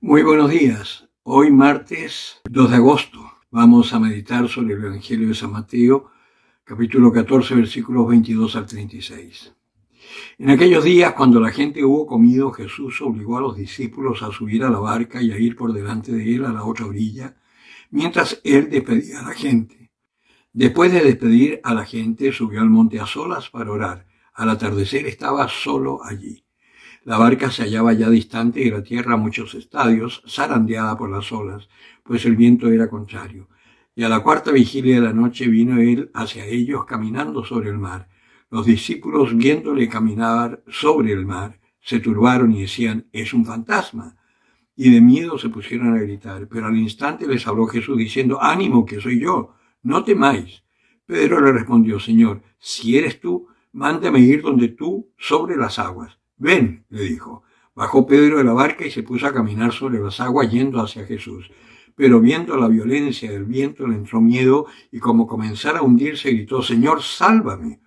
Muy buenos días. Hoy martes 2 de agosto vamos a meditar sobre el Evangelio de San Mateo, capítulo 14, versículos 22 al 36. En aquellos días, cuando la gente hubo comido, Jesús obligó a los discípulos a subir a la barca y a ir por delante de él a la otra orilla, mientras él despedía a la gente. Después de despedir a la gente, subió al monte a solas para orar. Al atardecer estaba solo allí. La barca se hallaba ya distante de la tierra a muchos estadios, zarandeada por las olas, pues el viento era contrario. Y a la cuarta vigilia de la noche vino él hacia ellos caminando sobre el mar. Los discípulos, viéndole caminar sobre el mar, se turbaron y decían, es un fantasma. Y de miedo se pusieron a gritar. Pero al instante les habló Jesús diciendo, ánimo, que soy yo, no temáis. Pedro le respondió, Señor, si eres tú, mándame ir donde tú sobre las aguas. Ven, le dijo. Bajó Pedro de la barca y se puso a caminar sobre las aguas yendo hacia Jesús. Pero viendo la violencia del viento le entró miedo y como comenzara a hundirse gritó, Señor, sálvame.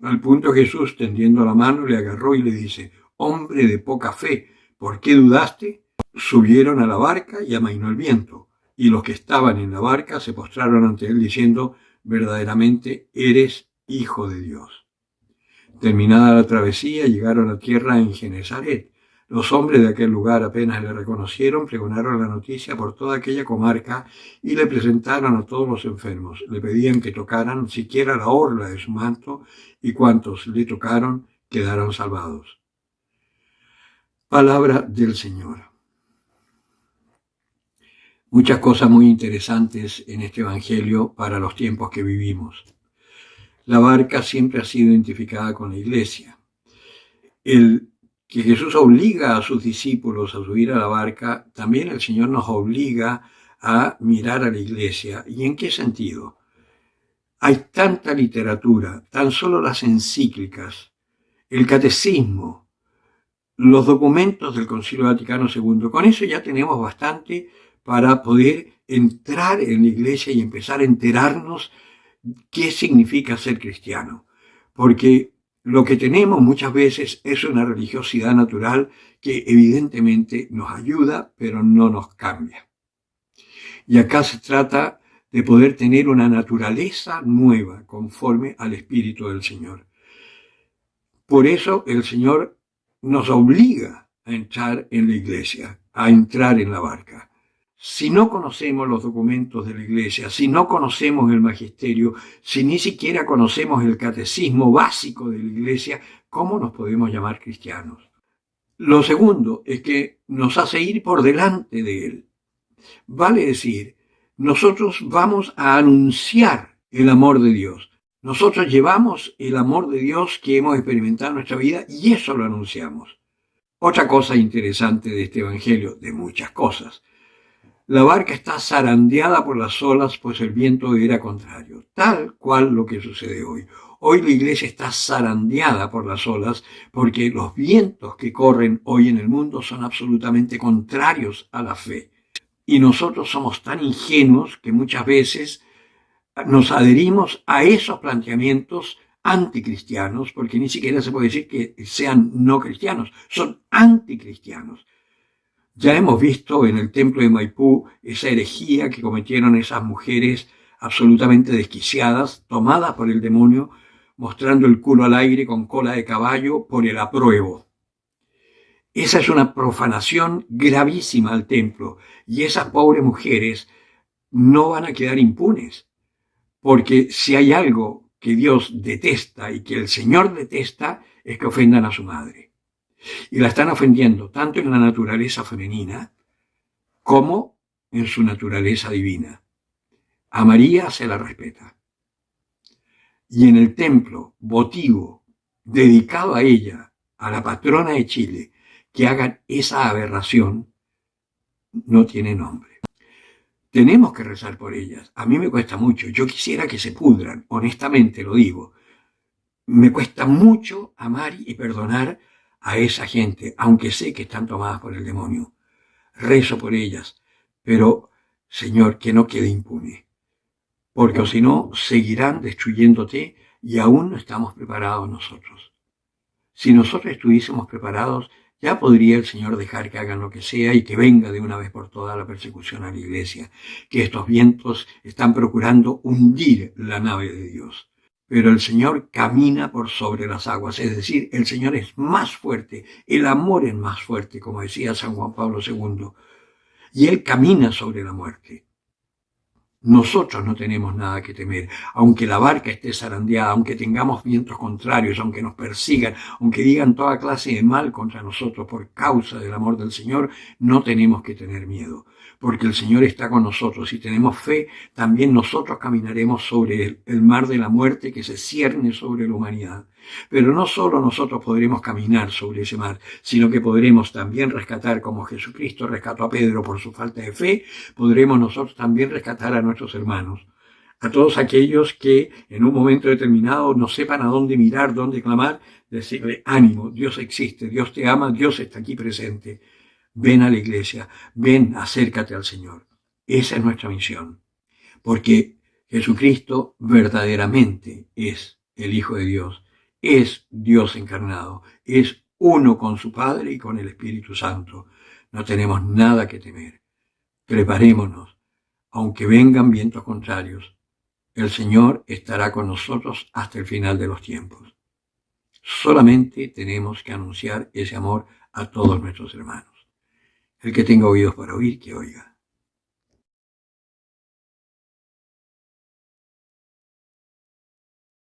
Al punto Jesús, tendiendo la mano, le agarró y le dice, hombre de poca fe, ¿por qué dudaste? Subieron a la barca y amainó el viento. Y los que estaban en la barca se postraron ante él diciendo, verdaderamente eres Hijo de Dios. Terminada la travesía, llegaron a tierra en Genesaret. Los hombres de aquel lugar apenas le reconocieron, pregonaron la noticia por toda aquella comarca y le presentaron a todos los enfermos. Le pedían que tocaran siquiera la orla de su manto y cuantos le tocaron quedaron salvados. Palabra del Señor. Muchas cosas muy interesantes en este Evangelio para los tiempos que vivimos. La barca siempre ha sido identificada con la iglesia. El que Jesús obliga a sus discípulos a subir a la barca, también el Señor nos obliga a mirar a la iglesia. ¿Y en qué sentido? Hay tanta literatura, tan solo las encíclicas, el catecismo, los documentos del Concilio Vaticano II. Con eso ya tenemos bastante para poder entrar en la iglesia y empezar a enterarnos qué significa ser cristiano. Porque lo que tenemos muchas veces es una religiosidad natural que evidentemente nos ayuda, pero no nos cambia. Y acá se trata de poder tener una naturaleza nueva conforme al Espíritu del Señor. Por eso el Señor nos obliga a entrar en la iglesia, a entrar en la barca. Si no conocemos los documentos de la iglesia, si no conocemos el magisterio, si ni siquiera conocemos el catecismo básico de la iglesia, ¿cómo nos podemos llamar cristianos? Lo segundo es que nos hace ir por delante de él. Vale decir, nosotros vamos a anunciar el amor de Dios. Nosotros llevamos el amor de Dios que hemos experimentado en nuestra vida y eso lo anunciamos. Otra cosa interesante de este evangelio, de muchas cosas, la barca está zarandeada por las olas, pues el viento era contrario, tal cual lo que sucede hoy. Hoy la iglesia está zarandeada por las olas porque los vientos que corren hoy en el mundo son absolutamente contrarios a la fe. Y nosotros somos tan ingenuos que muchas veces nos adherimos a esos planteamientos anticristianos, porque ni siquiera se puede decir que sean no cristianos, son anticristianos. Ya hemos visto en el templo de Maipú esa herejía que cometieron esas mujeres absolutamente desquiciadas, tomadas por el demonio, mostrando el culo al aire con cola de caballo por el apruebo. Esa es una profanación gravísima al templo y esas pobres mujeres no van a quedar impunes, porque si hay algo que Dios detesta y que el Señor detesta es que ofendan a su madre. Y la están ofendiendo tanto en la naturaleza femenina como en su naturaleza divina. A María se la respeta. Y en el templo votivo dedicado a ella, a la patrona de Chile, que hagan esa aberración, no tiene nombre. Tenemos que rezar por ellas. A mí me cuesta mucho. Yo quisiera que se pudran, honestamente lo digo. Me cuesta mucho amar y perdonar a esa gente, aunque sé que están tomadas por el demonio. Rezo por ellas, pero, Señor, que no quede impune, porque si no, seguirán destruyéndote y aún no estamos preparados nosotros. Si nosotros estuviésemos preparados, Ya podría el Señor dejar que hagan lo que sea y que venga de una vez por todas la persecución a la iglesia, que estos vientos están procurando hundir la nave de Dios. Pero el Señor camina por sobre las aguas, es decir, el Señor es más fuerte, el amor es más fuerte, como decía San Juan Pablo II, y Él camina sobre la muerte. Nosotros no tenemos nada que temer, aunque la barca esté zarandeada, aunque tengamos vientos contrarios, aunque nos persigan, aunque digan toda clase de mal contra nosotros por causa del amor del Señor, no tenemos que tener miedo, porque el Señor está con nosotros. Si tenemos fe, también nosotros caminaremos sobre el mar de la muerte que se cierne sobre la humanidad. Pero no solo nosotros podremos caminar sobre ese mar, sino que podremos también rescatar, como Jesucristo rescató a Pedro por su falta de fe, podremos nosotros también rescatar a nuestros hermanos, a todos aquellos que en un momento determinado no sepan a dónde mirar, dónde clamar, decirle ánimo, Dios existe, Dios te ama, Dios está aquí presente. Ven a la iglesia, ven, acércate al Señor. Esa es nuestra misión, porque Jesucristo verdaderamente es el Hijo de Dios, es Dios encarnado, es uno con su Padre y con el Espíritu Santo. No tenemos nada que temer. Preparémonos, aunque vengan vientos contrarios. El Señor estará con nosotros hasta el final de los tiempos. Solamente tenemos que anunciar ese amor a todos nuestros hermanos. El que tenga oídos para oír, que oiga.